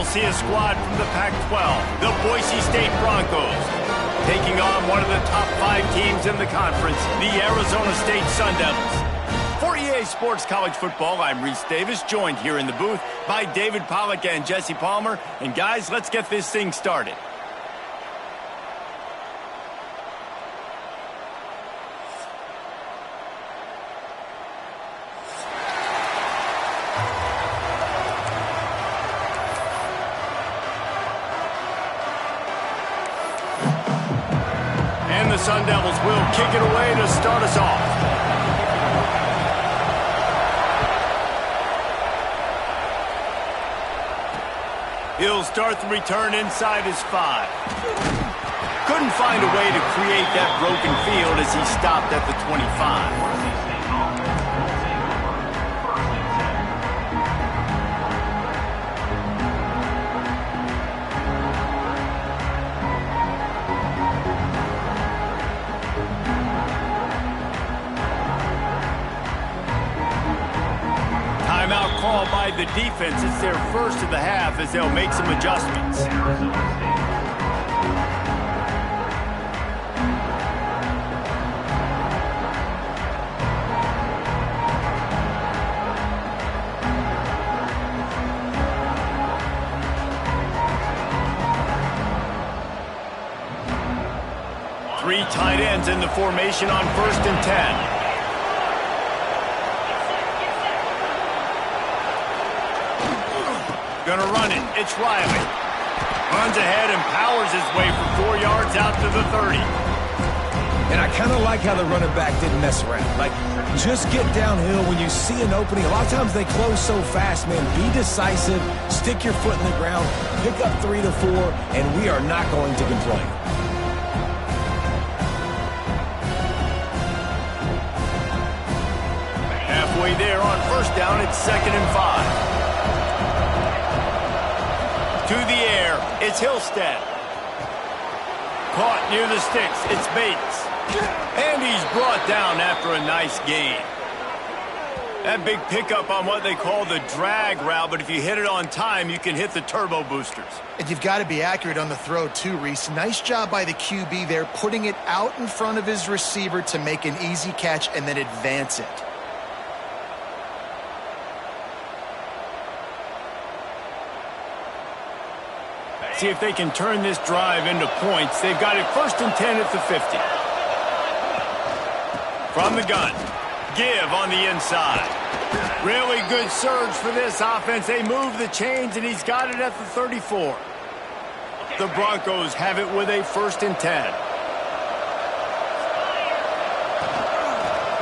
we'll see a squad from the Pac-12, the Boise State Broncos, taking on one of the top 5 teams in the conference, the Arizona State Sun Devils. For EA Sports College Football, I'm Reese Davis, joined here in the booth by David Pollack and Jesse Palmer. And guys, let's get this thing started. And the Sun Devils will kick it away to start us off. He'll start the return inside his 5. Couldn't find a way to create that broken field as he stopped at the 25. Timeout called by the defense. It's their first of the half as they'll make some adjustments. Three tight ends in the formation on 1st and 10. Gonna run it. It's Riley. Runs ahead and powers his way for 4 yards out to the 30. And I kind of like how the running back didn't mess around. Like, just get downhill when you see an opening. A lot of times they close so fast, man. Be decisive. Stick your foot in the ground. Pick up 3 to 4, and we are not going to complain. Halfway there on 1st down, it's 2nd and 5. To the air, it's Hillstead. Caught near the sticks, it's Bates. And he's brought down after a nice gain. That big pickup on what they call the drag route, but if you hit it on time, you can hit the turbo boosters. And you've got to be accurate on the throw too, Reese. Nice job by the QB there, putting it out in front of his receiver to make an easy catch and then advance it. See if they can turn this drive into points. They've got it 1st and 10 at the 50. From the gun. Give on the inside. Really good surge for this offense. They move the chains, and he's got it at the 34. The Broncos have it with a 1st and 10.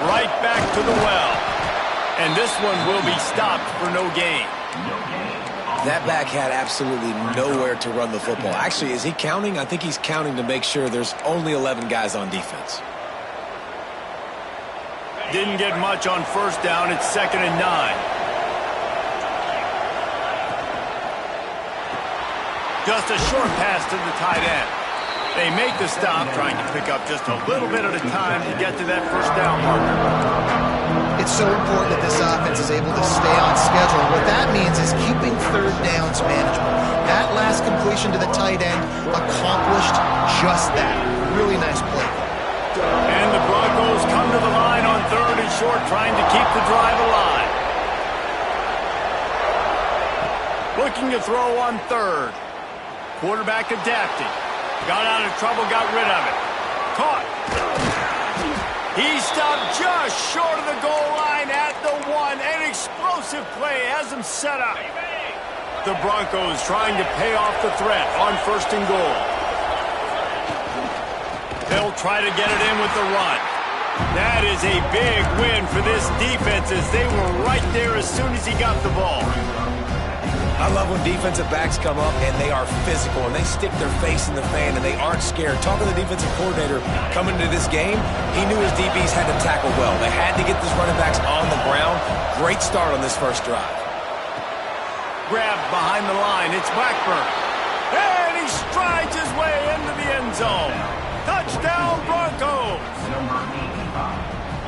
Right back to the well. And this one will be stopped for no gain. That back had absolutely nowhere to run the football. Actually, is he counting? I think he's counting to make sure there's only 11 guys on defense. Didn't get much on 1st down. It's 2nd and 9. Just a short pass to the tight end. They make the stop, trying to pick up just a little bit at a time to get to that 1st down marker. It's so important that this offense is able to stay on schedule. What that means is keeping 3rd downs manageable. That last completion to the tight end accomplished just that. Really nice play. And the Broncos come to the line on 3rd and short, trying to keep the drive alive. Looking to throw on 3rd. Quarterback adapted. Got out of trouble, got rid of it. Caught. He stopped just short of the goal line at the 1. An explosive play has him set up. The Broncos trying to pay off the threat on 1st and goal. They'll try to get it in with the run. That is a big win for this defense as they were right there as soon as he got the ball. I love when defensive backs come up and they are physical and they stick their face in the fan and they aren't scared. Talking to the defensive coordinator coming into this game, he knew his DBs had to tackle well. They had to get these running backs on the ground. Great start on this 1st drive. Grabbed behind the line, it's Blackburn. And he strides his way into the end zone. Touchdown, Broncos!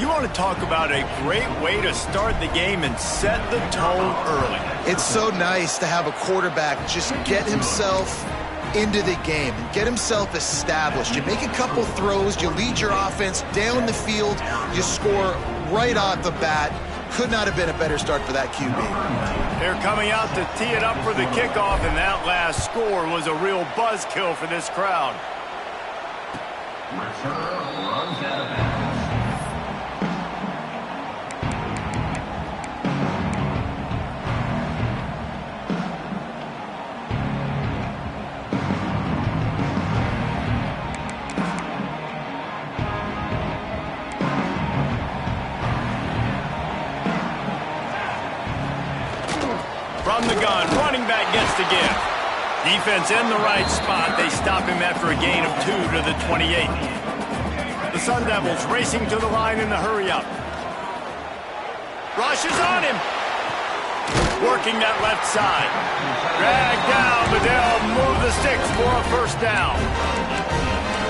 You want to want to talk about a great way to start the game and set the tone early. It's so nice to have a quarterback just get himself into the game and get himself established. You make a couple throws, you lead your offense down the field, you score right off the bat. Could not have been a better start for that QB. They're coming out to tee it up for the kickoff, and that last score was a real buzzkill for this crowd. Return runs out of bounds. From the gun, running back gets the give. Defense in the right spot. They stop him after a gain of 2 to the 28. The Sun Devils racing to the line in the hurry-up. Rush is on him. Working that left side. Drag down, but they'll move the sticks for a first down.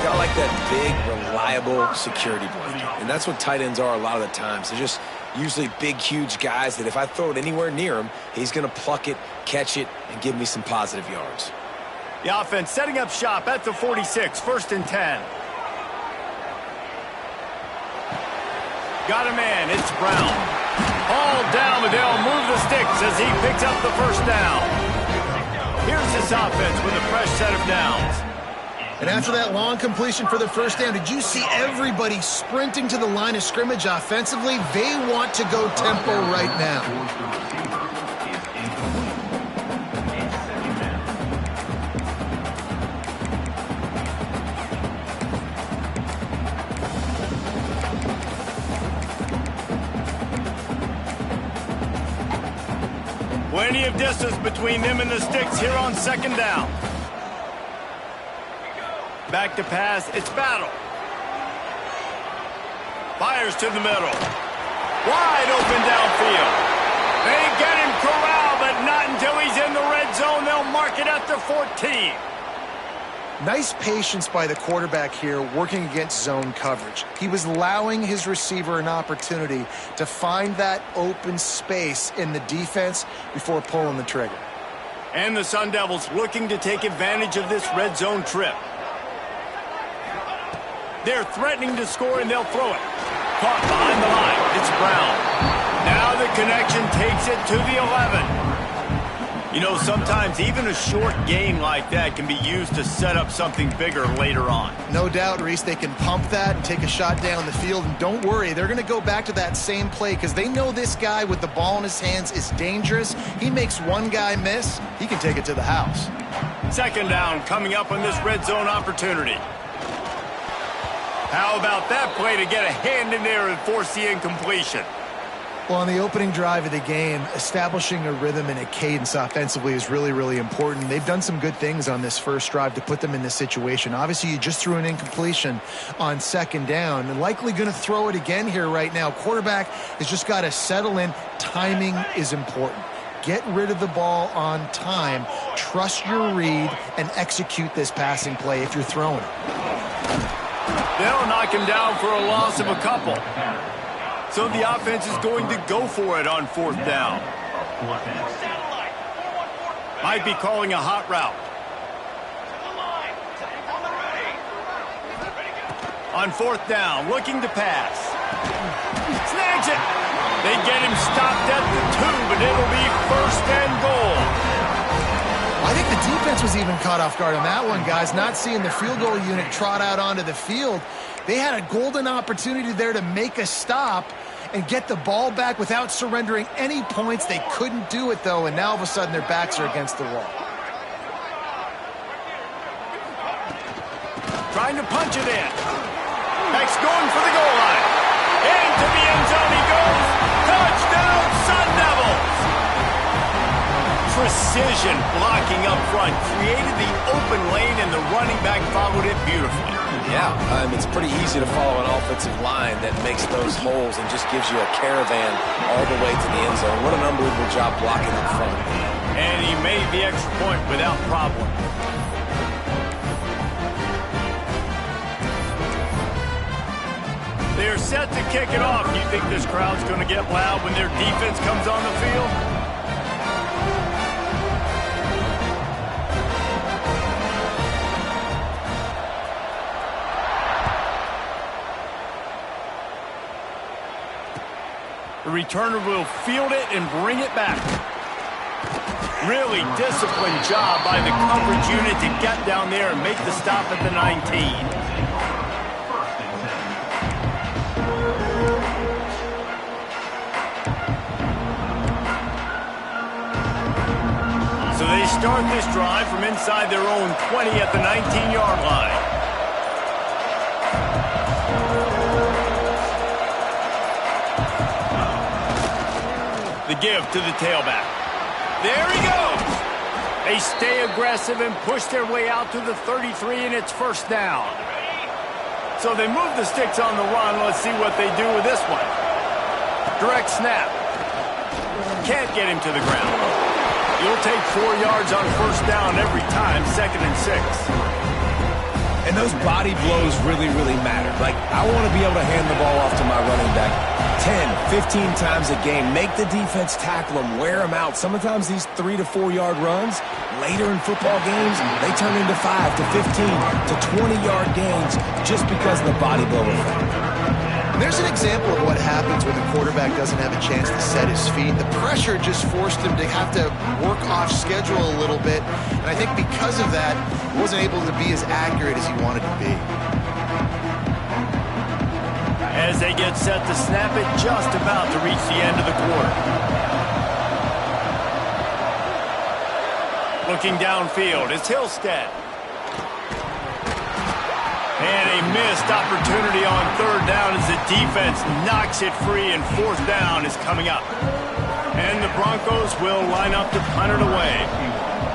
Got like that big, reliable security blanket. And that's what tight ends are a lot of the times. They're just usually big, huge guys that if I throw it anywhere near him, he's going to pluck it, catch it, and give me some positive yards. The offense setting up shop at the 46, 1st and 10. Got a man, it's Brown. All down, but they'll move the sticks as he picks up the first down. Here's this offense with a fresh set of downs. And after that long completion for the first down, did you see everybody sprinting to the line of scrimmage offensively? They want to go tempo right now. Plenty of distance between them and the sticks here on 2nd down. Back to pass, it's Battle. Fires to the middle. Wide open downfield. They get him corralled, but not until he's in the red zone. They'll mark it at the 14. Nice patience by the quarterback here working against zone coverage. He was allowing his receiver an opportunity to find that open space in the defense before pulling the trigger. And the Sun Devils looking to take advantage of this red zone trip. They're threatening to score, and they'll throw it. Caught behind the line. It's Brown. Now the connection takes it to the 11. You know, sometimes even a short gain like that can be used to set up something bigger later on. No doubt, Reese, they can pump that and take a shot down the field. And don't worry, they're going to go back to that same play because they know this guy with the ball in his hands is dangerous. He makes one guy miss, he can take it to the house. 2nd down coming up on this red zone opportunity. How about that play to get a hand in there and force the incompletion? Well, on the opening drive of the game, establishing a rhythm and a cadence offensively is really, really important. They've done some good things on this first drive to put them in this situation. Obviously, you just threw an incompletion on 2nd down and likely going to throw it again here right now. Quarterback has just got to settle in. Timing is important. Get rid of the ball on time. Trust your read and execute this passing play if you're throwing it. They'll knock him down for a loss of a couple. So the offense is going to go for it on 4th down. Might be calling a hot route. On 4th down, looking to pass. Snags it. They get him stopped at the 2, but it'll be 1st and goal. I think the defense was even caught off guard on that one, guys. Not seeing the field goal unit trot out onto the field. They had a golden opportunity there to make a stop and get the ball back without surrendering any points. They couldn't do it, though, and now all of a sudden their backs are against the wall. Trying to punch it in. Next going for the goal line. Into the end zone he goes. Touchdown, Sun Devils! Precision blocking up front created the open lane, and the running back followed it beautifully. Yeah, it's pretty easy to follow an offensive line that makes those holes and just gives you a caravan all the way to the end zone. What an unbelievable job blocking up front. And he made the extra point without problem. They're set to kick it off. Do you think this crowd's going to get loud when their defense comes on the field? The returner will field it and bring it back. Really disciplined job by the coverage unit to get down there and make the stop at the 19. So they start this drive from inside their own 20 at the 19-yard line. The give to the tailback. There he goes. They stay aggressive and push their way out to the 33, and it's first down. So they move the sticks on the run. Let's see what they do with this one. Direct snap. Can't get him to the ground. You'll take 4 yards on first down every time, 2nd and 6. And those body blows really, really matter. Like, I want to be able to hand the ball off to my running back 10, 15 times a game. Make the defense tackle them, wear them out. Sometimes these 3 to 4 yard runs, later in football games, they turn into 5 to 15 to 20-yard gains just because of the body blow effect. And there's an example of what happens when the quarterback doesn't have a chance to set his feet. The pressure just forced him to have to work off schedule a little bit. And I think because of that, he wasn't able to be as accurate as he wanted to be. As they get set to snap it, just about to reach the end of the quarter. Looking downfield, it's Hillstead. And a missed opportunity on 3rd down as the defense knocks it free, and 4th down is coming up. And the Broncos will line up to punt it away.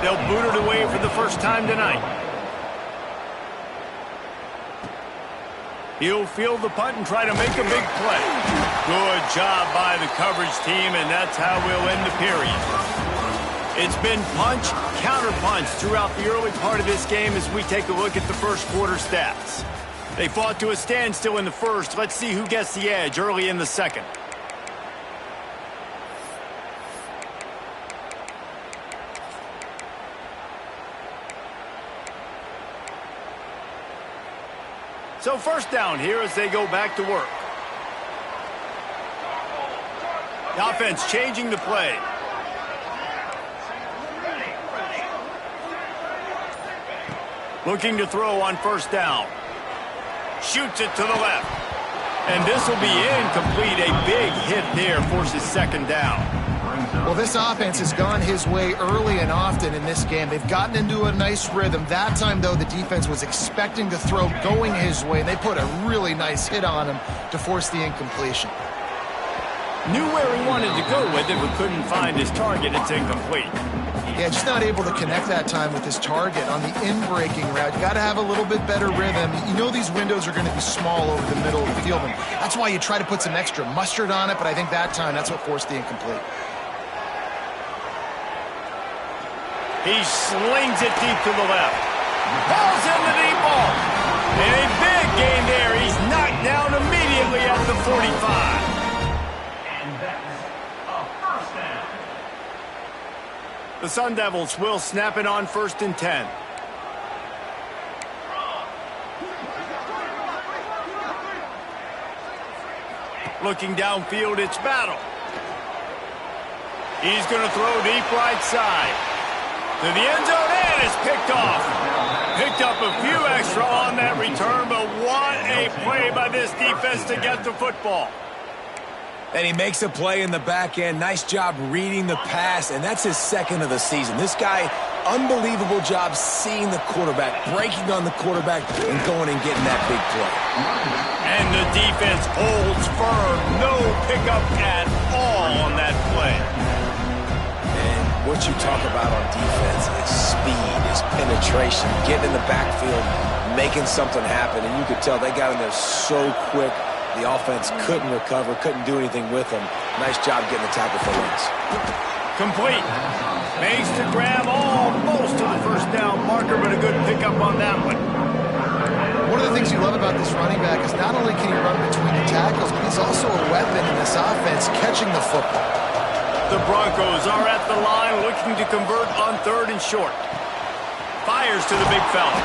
They'll boot it away for the first time tonight. He'll field the punt and try to make a big play. Good job by the coverage team, and that's how we'll end the period. It's been punch, counter-punch throughout the early part of this game as we take a look at the first quarter stats. They fought to a standstill in the first. Let's see who gets the edge early in the second. So first down here as they go back to work. The offense changing the play. Looking to throw on first down. Shoots it to the left. And this will be incomplete. A big hit there forces 2nd down. Well, this offense has gone his way early and often in this game. They've gotten into a nice rhythm. That time, though, the defense was expecting the throw going his way, and they put a really nice hit on him to force the incompletion. Knew where he wanted to go with it, but couldn't find his target. It's incomplete. Yeah, just not able to connect that time with his target on the in-breaking route. You got to have a little bit better rhythm. You know these windows are going to be small over the middle of the field, and that's why you try to put some extra mustard on it, but I think that time that's what forced the incomplete. He slings it deep to the left. Falls in the deep ball. And a big gain there. He's knocked down immediately at the 45. The Sun Devils will snap it on 1st and 10. Looking downfield, it's Battle. He's going to throw deep right side. To the end zone, and it's picked off. Picked up a few extra on that return, but what a play by this defense to get the football. And he makes a play in the back end. Nice job reading the pass, and that's his 2nd of the season. This guy, unbelievable job seeing the quarterback, breaking on the quarterback, and going and getting that big play. And the defense holds firm. No pickup at all on that play. And what you talk about on defense is speed, is penetration, getting in the backfield, making something happen. And you could tell they got in there so quick. The offense couldn't recover, couldn't do anything with them. Nice job getting the tackle for loss. Complete. Makes the grab almost to the first down marker, but a good pickup on that one. One of the things you love about this running back is not only can he run between the tackles, but he's also a weapon in this offense catching the football. The Broncos are at the line looking to convert on 3rd and short. Fires to the big fella.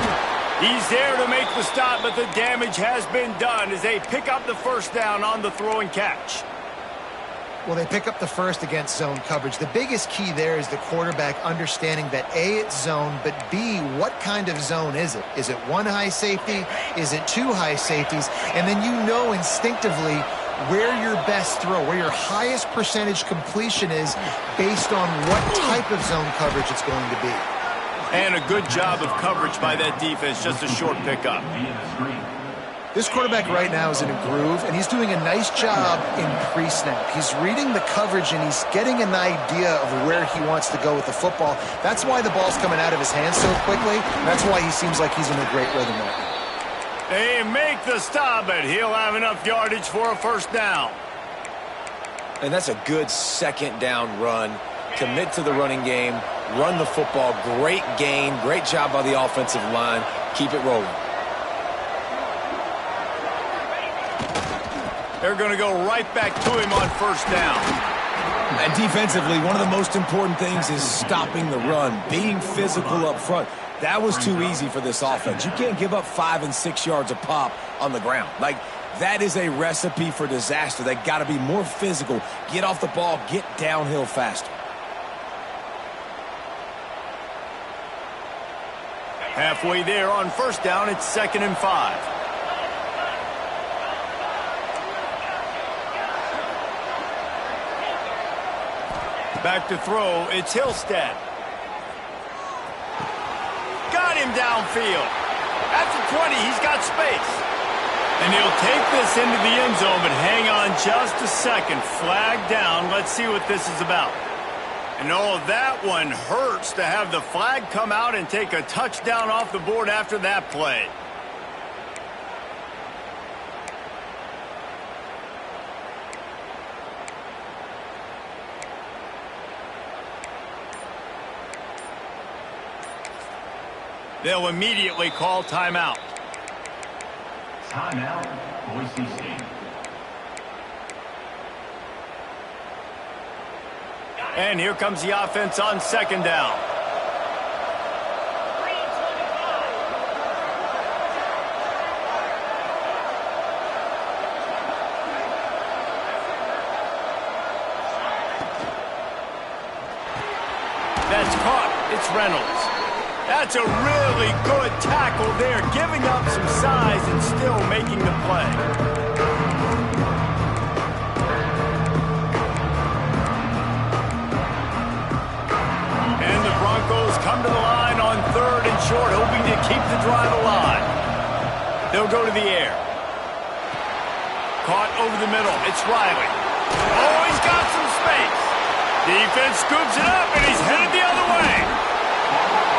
He's there to make the stop, but the damage has been done as they pick up the first down on the throw and catch. Well, they pick up the first against zone coverage. The biggest key there is the quarterback understanding that A, it's zone, but B, what kind of zone is it? Is it one high safety? Is it two high safeties? And then you know instinctively where your best throw, where your highest percentage completion is based on what type of zone coverage it's going to be. And a good job of coverage by that defense, just a short pickup. This quarterback right now is in a groove, and he's doing a nice job in pre-snap. He's reading the coverage, and he's getting an idea of where he wants to go with the football. That's why the ball's coming out of his hands so quickly. That's why he seems like he's in a great rhythm right now. They make the stop, but he'll have enough yardage for a first down. And that's a good second down run. Commit to the running game, run the football. Great gain, great job by the offensive line. Keep it rolling. They're going to go right back to him on first down. And defensively, one of the most important things is stopping the run, being physical up front. That was too easy for this offense. You can't give up 5 and 6 yards a pop on the ground. Like, that is a recipe for disaster. They got to be more physical, get off the ball, get downhill faster. Halfway there on first down, it's 2nd and 5. Back to throw, it's Hillstead. Got him downfield. At the 20, he's got space. And he'll take this into the end zone, but hang on just a second. Flag down. Let's see what this is about. And oh, that one hurts to have the flag come out and take a touchdown off the board after that play. They'll immediately call timeout. Timeout, Boise State. And here comes the offense on 2nd down. That's caught. It's Reynolds. That's a really good tackle there, giving up some size and still making the play. And the Broncos come to the line on 3rd and short, hoping to keep the drive alive. They'll go to the air. Caught over the middle. It's Riley. Oh, he's got some space. Defense scoops it up, and he's headed the other way.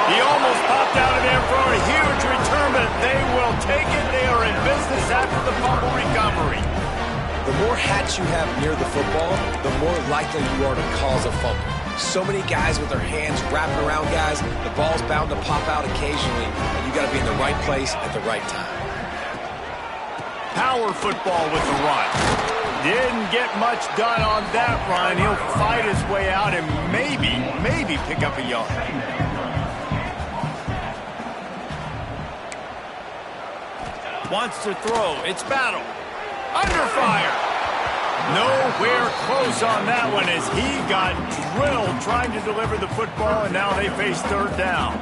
He almost popped out of there for a huge return, but they will take it. They are in business after the fumble recovery. The more hats you have near the football, the more likely you are to cause a fumble. So many guys with their hands wrapping around guys, the ball's bound to pop out occasionally, and you got to be in the right place at the right time. Power football with the run. Didn't get much done on that run. He'll fight his way out and maybe pick up a yard. Wants to throw. It's Battle. Under fire. Nowhere close on that one as he got drilled trying to deliver the football, and now they face 3rd down.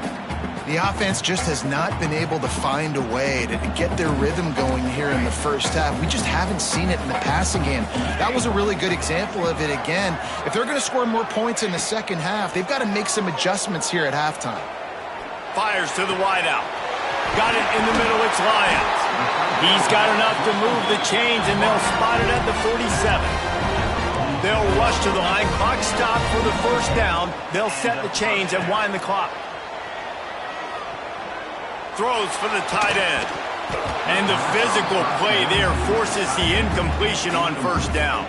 The offense just has not been able to find a way to get their rhythm going here in the first half. We just haven't seen it in the passing game. That was a really good example of it again. If they're going to score more points in the second half, they've got to make some adjustments here at halftime. Fires to the wideout. Got it in the middle, it's Lyons. He's got enough to move the chains, and they'll spot it at the 47. They'll rush to the line. Clock stopped for the first down. They'll set the chains and wind the clock. Throws for the tight end. And the physical play there forces the incompletion on first down.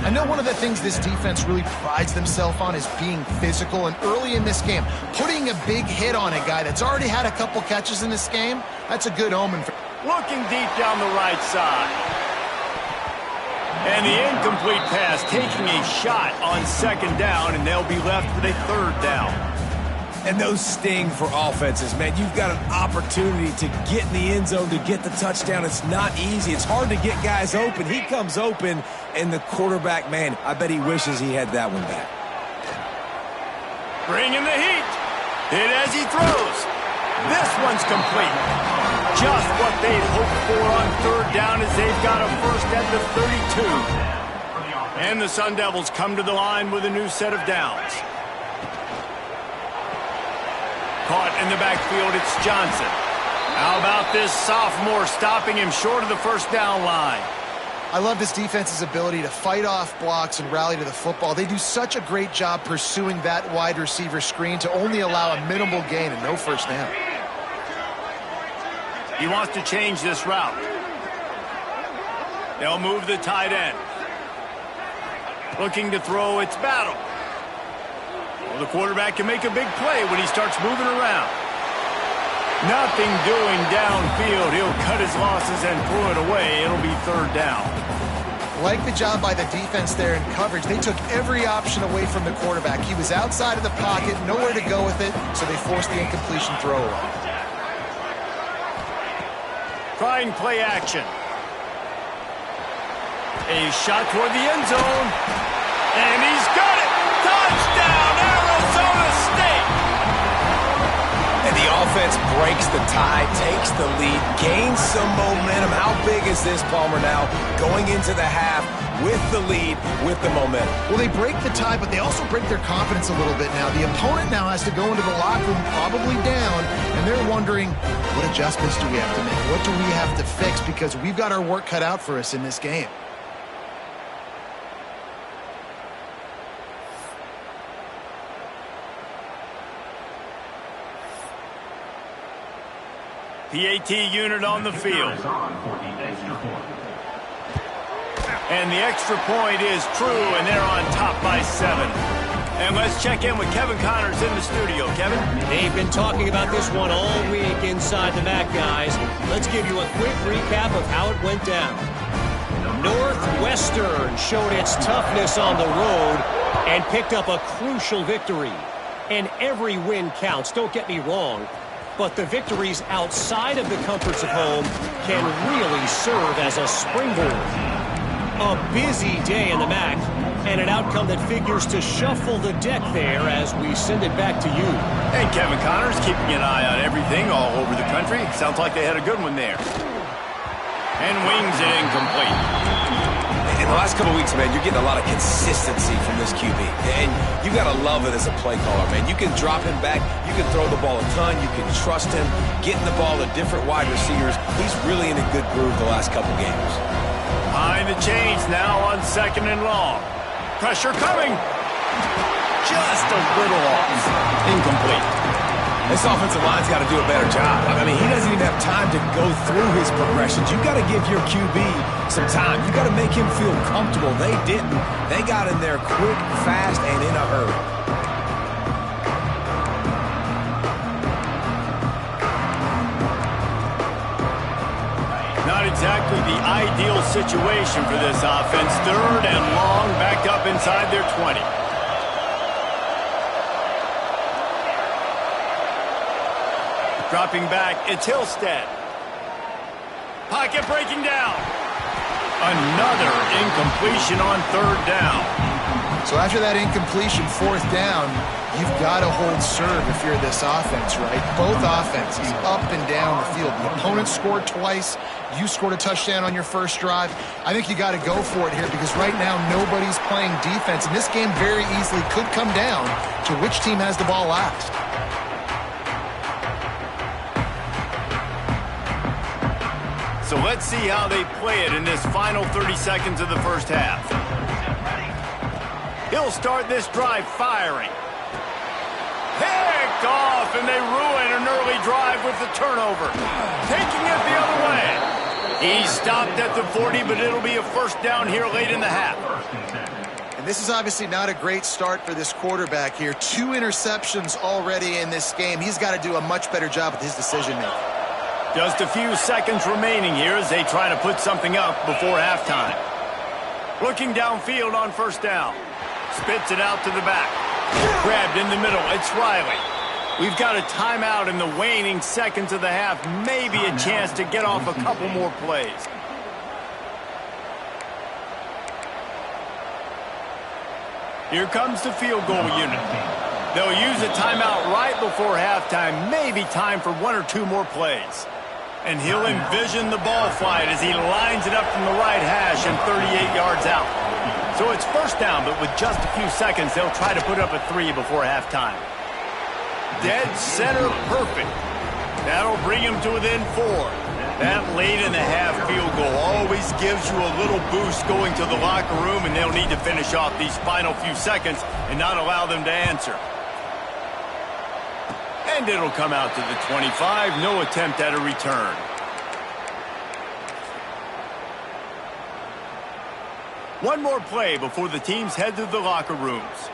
I know one of the things this defense really prides themselves on is being physical, and early in this game, putting a big hit on a guy that's already had a couple catches in this game, that's a good omen for... looking deep down the right side. And the incomplete pass, taking a shot on second down, and they'll be left with a third down. And those sting for offenses, man. You've got an opportunity to get in the end zone, to get the touchdown. It's not easy. It's hard to get guys open. He comes open, and the quarterback, man, I bet he wishes he had that one back. Bringing the heat. Hit as he throws. This one's complete. Just what they'd hoped for on third down as they've got a first at the 32. And the Sun Devils come to the line with a new set of downs. Caught in the backfield, it's Johnson. How about this sophomore stopping him short of the first down line? I love this defense's ability to fight off blocks and rally to the football. They do such a great job pursuing that wide receiver screen to only allow a minimal gain and no first down. He wants to change this route. They'll move the tight end. Looking to throw, it's Battle. Well, the quarterback can make a big play when he starts moving around. Nothing doing downfield. He'll cut his losses and pull it away. It'll be third down. Like the job by the defense there in coverage. They took every option away from the quarterback. He was outside of the pocket, nowhere to go with it, so they forced the incompletion throw away. Trying play action. A shot toward the end zone. And he's got it! Touchdown, Arizona State! And the offense breaks the tie, takes the lead, gains some momentum. How big is this, Palmer, now? Going into the half with the lead, with the momentum. Well, they break the tie, but they also break their confidence a little bit now. The opponent now has to go into the locker room probably down, and they're wondering, what adjustments do we have to make? What do we have to fix? Because we've got our work cut out for us in this game. PAT unit on the field. And the extra point is true, and they're on top by 7. And let's check in with Kevin Connors in the studio. Kevin? They've been talking about this one all week inside the MAC, guys. Let's give you a quick recap of how it went down. Northwestern showed its toughness on the road and picked up a crucial victory. And every win counts, don't get me wrong. But the victories outside of the comforts of home can really serve as a springboard. A busy day in the MAC, and an outcome that figures to shuffle the deck there as we send it back to you. And Kevin Connors keeping an eye on everything all over the country. Sounds like they had a good one there. And wings it incomplete. In the last couple of weeks, man, you're getting a lot of consistency from this QB. And you got to love it as a play caller, man. You can drop him back. You can throw the ball a ton. You can trust him, getting the ball to different wide receivers. He's really in a good groove the last couple games. Behind the chains now on second and long. Pressure coming. Just a little off. Incomplete. This offensive line's got to do a better job. I mean, he doesn't even have time to go through his progressions. You got to give your QB some time. You got to make him feel comfortable. They didn't. They got in there quick, fast, and in a hurry. Not exactly the ideal situation for this offense. Third and long, back up inside their 20. Dropping back, it's Hillstead. Pocket breaking down. Another incompletion on third down. So after that incompletion, fourth down, you've got to hold serve if you're this offense, right? Both offenses up and down the field. The opponent scored twice. You scored a touchdown on your first drive. I think you got to go for it here because right now nobody's playing defense. And this game very easily could come down to which team has the ball last. So let's see how they play it in this final 30 seconds of the first half. He'll start this drive firing. Picked off, and they ruin an early drive with the turnover. Taking it the other way. He stopped at the 40, but it'll be a first down here late in the half. And this is obviously not a great start for this quarterback here. 2 interceptions already in this game. He's got to do a much better job with his decision-making. Just a few seconds remaining here as they try to put something up before halftime. Looking downfield on first down. Spits it out to the back. Grabbed in the middle. It's Riley. We've got a timeout in the waning seconds of the half. Maybe a chance to get off a couple more plays. Here comes the field goal unit. They'll use a timeout right before halftime. Maybe time for one or two more plays. And he'll envision the ball flight as he lines it up from the right hash and 38 yards out. So it's first down, but with just a few seconds, they'll try to put up a 3 before halftime. Dead center perfect. That'll bring him to within 4. That late in the half field goal always gives you a little boost going to the locker room, and they'll need to finish off these final few seconds and not allow them to answer. And it'll come out to the 25. No attempt at a return. One more play before the teams head to the locker rooms.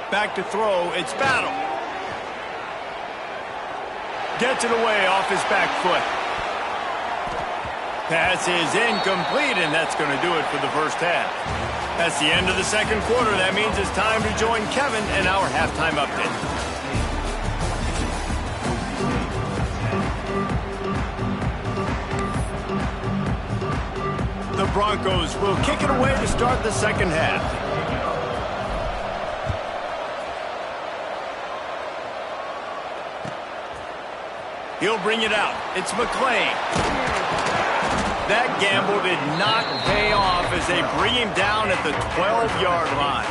Back to throw. It's Battle. Gets it away off his back foot. Pass is incomplete, and that's going to do it for the first half. That's the end of the second quarter. That means it's time to join Kevin in our halftime update. The Broncos will kick it away to start the second half. He'll bring it out. It's McClain. That gamble did not pay off as they bring him down at the 12-yard line.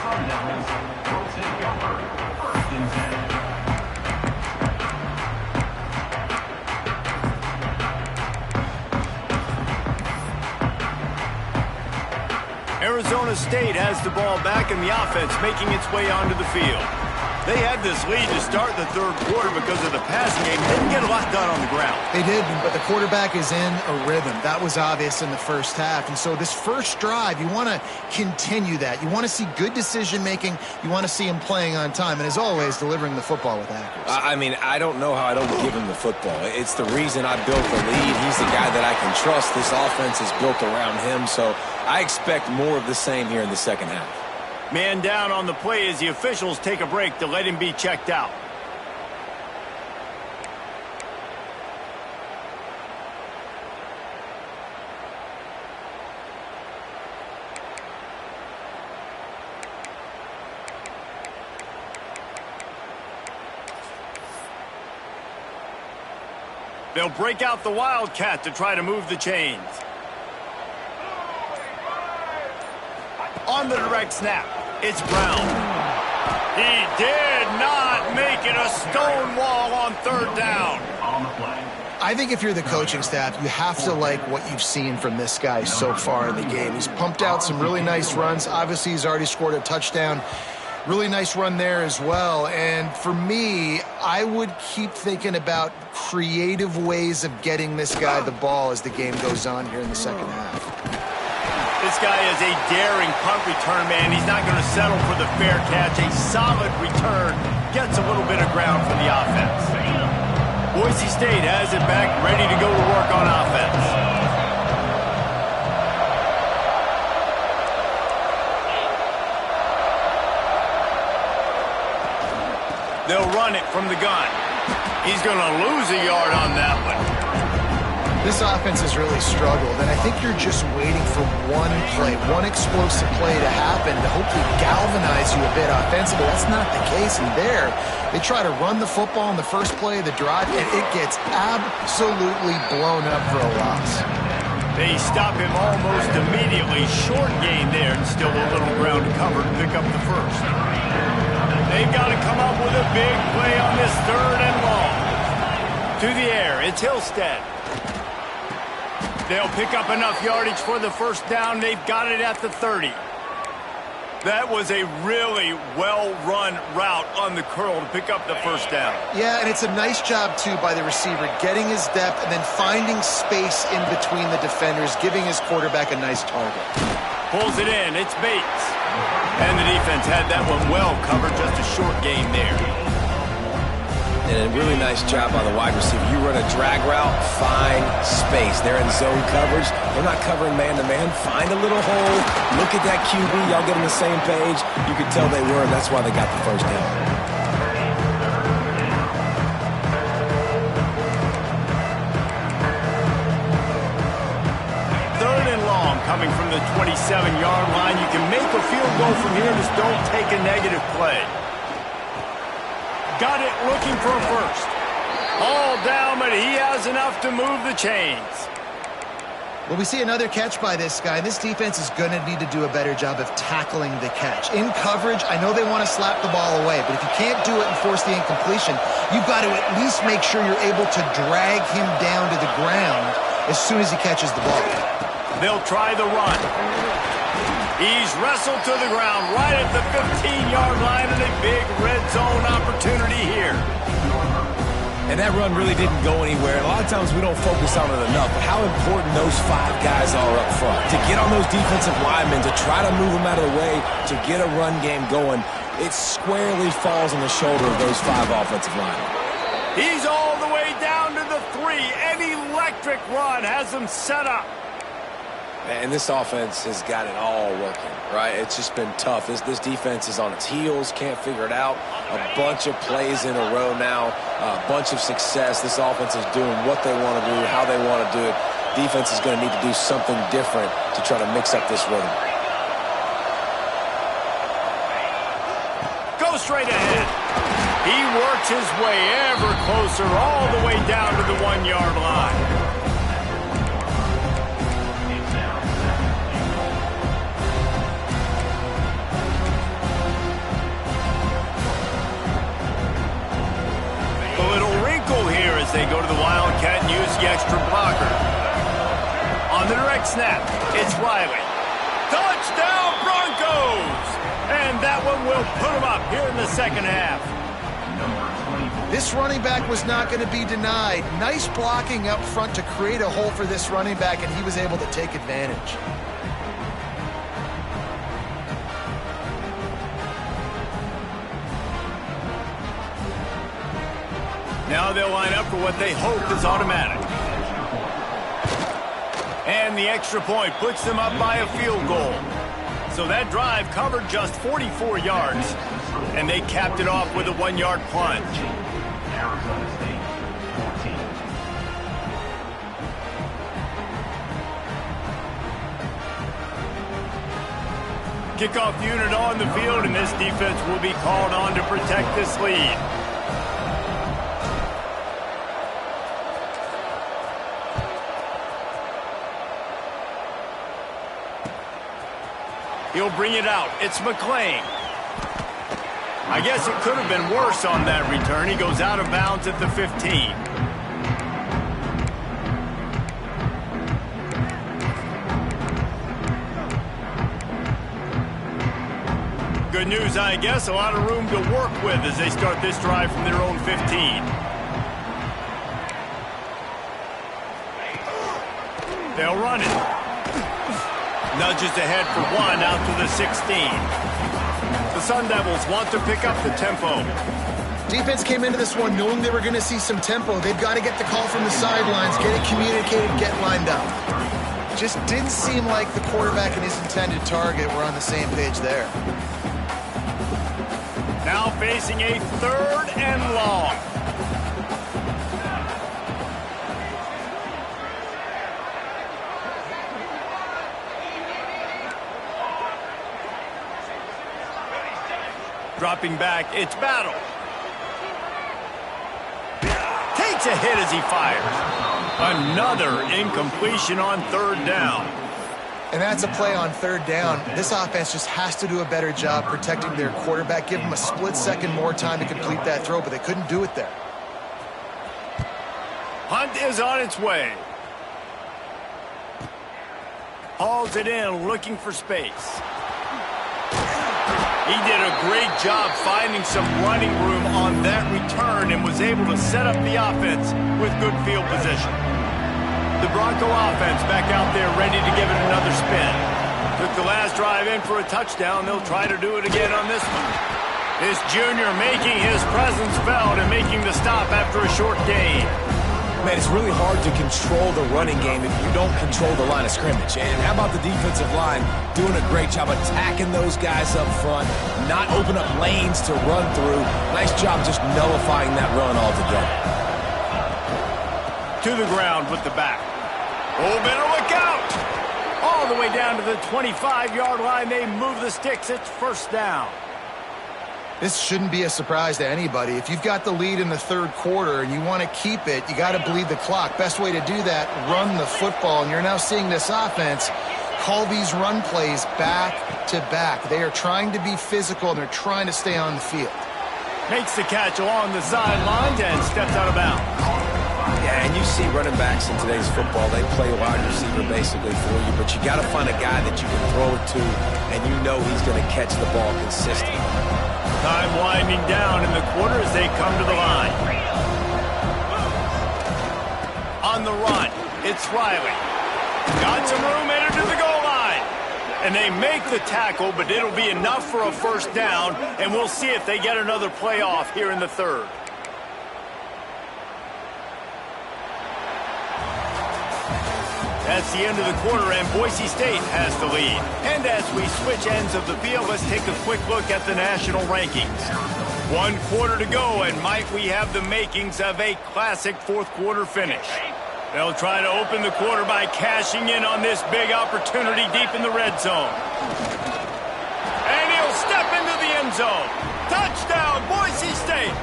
Arizona State has the ball back in the offense, making its way onto the field. They had this lead to start the third quarter because of the passing game. Didn't get a lot done on the ground. They did, but the quarterback is in a rhythm. That was obvious in the first half. And so this first drive, you want to continue that. You want to see good decision-making. You want to see him playing on time. And as always, delivering the football with accuracy. I mean, I don't know how I don't give him the football. It's the reason I built the lead. He's the guy that I can trust. This offense is built around him. So I expect more of the same here in the second half. Man down on the play as the officials take a break to let him be checked out. They'll break out the Wildcat to try to move the chains. On the direct snap, it's Brown. He did not make it a stone wall on third down. I think if you're the coaching staff, you have to like what you've seen from this guy so far in the game. He's pumped out some really nice runs. Obviously, he's already scored a touchdown. Really nice run there as well. And for me, I would keep thinking about creative ways of getting this guy the ball as the game goes on here in the second half. This guy is a daring punt return man. He's not going to settle for the fair catch. A solid return gets a little bit of ground for the offense. Boise State has it back, ready to go to work on offense. They'll run it from the gun. He's going to lose a yard on that one. This offense has really struggled, and I think you're just waiting for one play, one explosive play to happen to hopefully galvanize you a bit offensively. That's not the case, and there, they try to run the football in the first play of the drive, and it gets absolutely blown up for a loss. They stop him almost immediately. Short gain there, and still a little ground to cover to pick up the first. They've got to come up with a big play on this third and long. To the air, it's Hillstead. They'll pick up enough yardage for the first down. They've got it at the 30. That was a really well-run route on the curl to pick up the first down. Yeah, and it's a nice job, too, by the receiver, getting his depth and then finding space in between the defenders, giving his quarterback a nice target. Pulls it in. It's Bates. And the defense had that one well covered. Just a short gain there. And a really nice job on the wide receiver. You run a drag route, find space. They're in zone coverage. They're not covering man-to-man. Find a little hole. Look at that QB. Y'all get on the same page. You could tell they were, and that's why they got the first down. Third and long coming from the 27-yard line. You can make a field goal from here. Just don't take a negative play. Got it, looking for a first. All down, but he has enough to move the chains. Well, we see another catch by this guy. This defense is going to need to do a better job of tackling the catch. In coverage, I know they want to slap the ball away, but if you can't do it and force the incompletion, you've got to at least make sure you're able to drag him down to the ground as soon as he catches the ball. They'll try the run. He's wrestled to the ground right at the 15-yard line, and a big red zone opportunity here. And that run really didn't go anywhere. And a lot of times we don't focus on it enough, but how important those 5 guys are up front. To get on those defensive linemen, to try to move them out of the way, to get a run game going, it squarely falls on the shoulder of those 5 offensive linemen. He's all the way down to the 3. An electric run has them set up. And this offense has got it all working, right? It's just been tough. This defense is on its heels, can't figure it out. A bunch of plays in a row now, a bunch of success. This offense is doing what they want to do, how they want to do it. Defense is going to need to do something different to try to mix up this rhythm. Go straight ahead. He works his way ever closer, all the way down to the 1-yard line. As they go to the Wildcat and use the extra blocker. On the direct snap, it's Riley. Touchdown Broncos! And that one will put them up here in the second half. This running back was not going to be denied. Nice blocking up front to create a hole for this running back, and he was able to take advantage. Now they'll line up for what they hope is automatic. And the extra point puts them up by a field goal. So that drive covered just 44 yards. And they capped it off with a 1-yard plunge. Arizona State, 14. Kickoff unit on the field, and this defense will be called on to protect this lead. He'll bring it out. It's McClain. I guess it could have been worse on that return. He goes out of bounds at the 15. Good news, I guess. A lot of room to work with as they start this drive from their own 15. They'll run it. Nudges ahead for 1 out to the 16. The Sun Devils want to pick up the tempo. Defense came into this one knowing they were going to see some tempo. They've got to get the call from the sidelines, get it communicated, get lined up. Just didn't seem like the quarterback and his intended target were on the same page there. Now facing a 3rd and long. Dropping back, it's Battle. Takes a hit as he fires. Another incompletion on 3rd down. And that's a play on 3rd down. This offense just has to do a better job protecting their quarterback. Give them a split second more time to complete that throw, but they couldn't do it there. Hunt is on its way. Hauls it in, looking for space. He did a great job finding some running room on that return and was able to set up the offense with good field position. The Bronco offense back out there ready to give it another spin. Took the last drive in for a touchdown. They'll try to do it again on this one. This junior making his presence felt and making the stop after a short gain. Man, it's really hard to control the running game if you don't control the line of scrimmage. And how about the defensive line doing a great job attacking those guys up front, not open up lanes to run through. Nice job just nullifying that run altogether. To the ground with the back. Oh, better look out! All the way down to the 25-yard line. They move the sticks. It's first down. This shouldn't be a surprise to anybody. If you've got the lead in the third quarter and you want to keep it, you got to bleed the clock. Best way to do that, run the football. And you're now seeing this offense call these run plays back to back. They are trying to be physical, and they're trying to stay on the field. Makes the catch along the sidelines and steps out of bounds. Yeah, and you see running backs in today's football, they play wide receiver basically for you, but you got to find a guy that you can throw it to, and you know he's going to catch the ball consistently. Time winding down in the quarter as they come to the line. On the run, it's Riley. Got some room, headed to the goal line. And they make the tackle, but it'll be enough for a first down, and we'll see if they get another play off here in the third. That's the end of the quarter, and Boise State has the lead. And as we switch ends of the field, let's take a quick look at the national rankings. 1 quarter to go, and might we have the makings of a classic fourth quarter finish. They'll try to open the quarter by cashing in on this big opportunity deep in the red zone. And he'll step into the end zone. Touchdown, Boise State!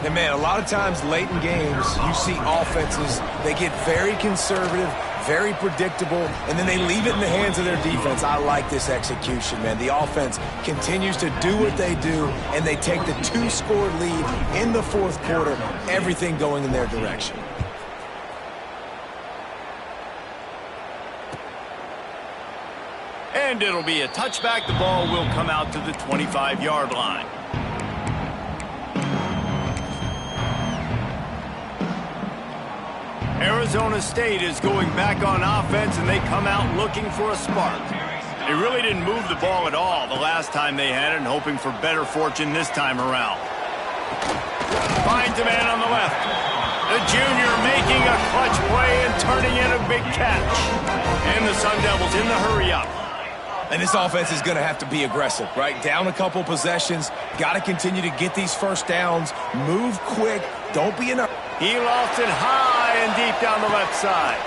And, man, a lot of times late in games, you see offenses, they get very conservative, very predictable, and then they leave it in the hands of their defense. I like this execution, man. The offense continues to do what they do, and they take the 2-score lead in the fourth quarter, everything going in their direction. And it'll be a touchback. The ball will come out to the 25-yard line. Arizona State is going back on offense, and they come out looking for a spark. They really didn't move the ball at all the last time they had it, and hoping for better fortune this time around. Finds a man on the left. The junior making a clutch play and turning in a big catch. And the Sun Devils in the hurry-up. And this offense is going to have to be aggressive, right? Down a couple possessions, got to continue to get these first downs, move quick, don't be in a... He lost it high and deep down the left side.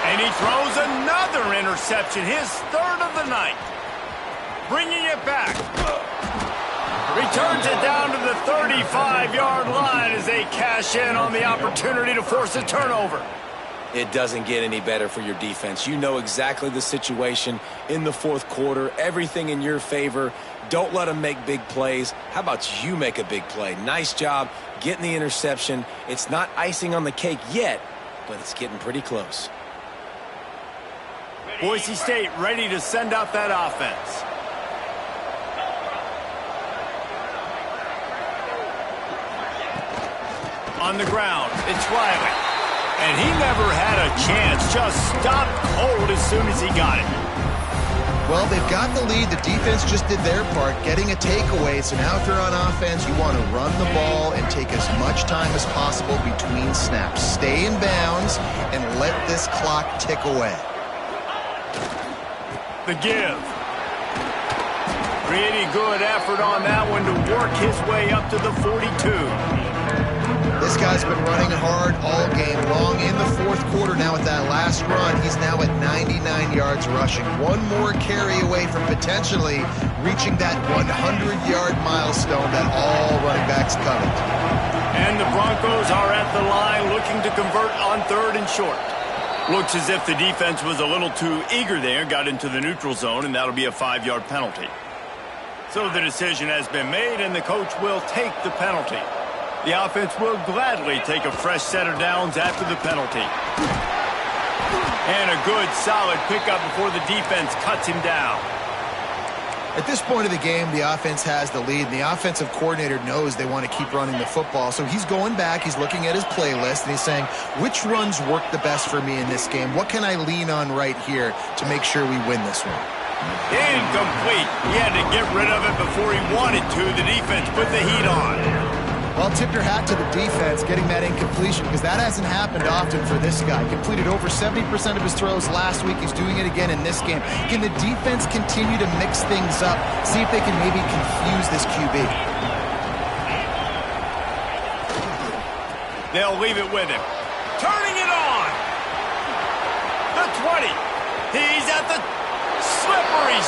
And he throws another interception, his third of the night. Bringing it back. Returns it down to the 35-yard line as they cash in on the opportunity to force a turnover. It doesn't get any better for your defense. You know exactly the situation in the fourth quarter, everything in your favor. Don't let them make big plays. How about you make a big play? Nice job getting the interception. It's not icing on the cake yet, but it's getting pretty close. Boise State ready to send out that offense. On the ground, it's Riley. And he never had a chance, just stopped cold as soon as he got it. Well, they've got the lead. The defense just did their part, getting a takeaway. So now if you're on offense, you want to run the ball and take as much time as possible between snaps. Stay in bounds and let this clock tick away. The give. Pretty good effort on that one to work his way up to the 42. This guy's been running hard all game long. In the fourth quarter now with that last run, he's now at 99 yards rushing. One more carry away from potentially reaching that 100-yard milestone that all running backs covet. And the Broncos are at the line looking to convert on third and short. Looks as if the defense was a little too eager there, got into the neutral zone, and that'll be a 5-yard penalty. So the decision has been made, and the coach will take the penalty. The offense will gladly take a fresh set of downs after the penalty. And a good, solid pickup before the defense cuts him down. At this point of the game, the offense has the lead, and the offensive coordinator knows they want to keep running the football. So he's going back, he's looking at his playlist, and he's saying, which runs work the best for me in this game? What can I lean on right here to make sure we win this one? Incomplete. He had to get rid of it before he wanted to. The defense put the heat on. Well, tip your hat to the defense getting that incompletion, because that hasn't happened often for this guy. Completed over 70% of his throws last week. He's doing it again in this game. Can the defense continue to mix things up, see if they can maybe confuse this QB? They'll leave it with him. Turning it on. The 20. He's at the slippery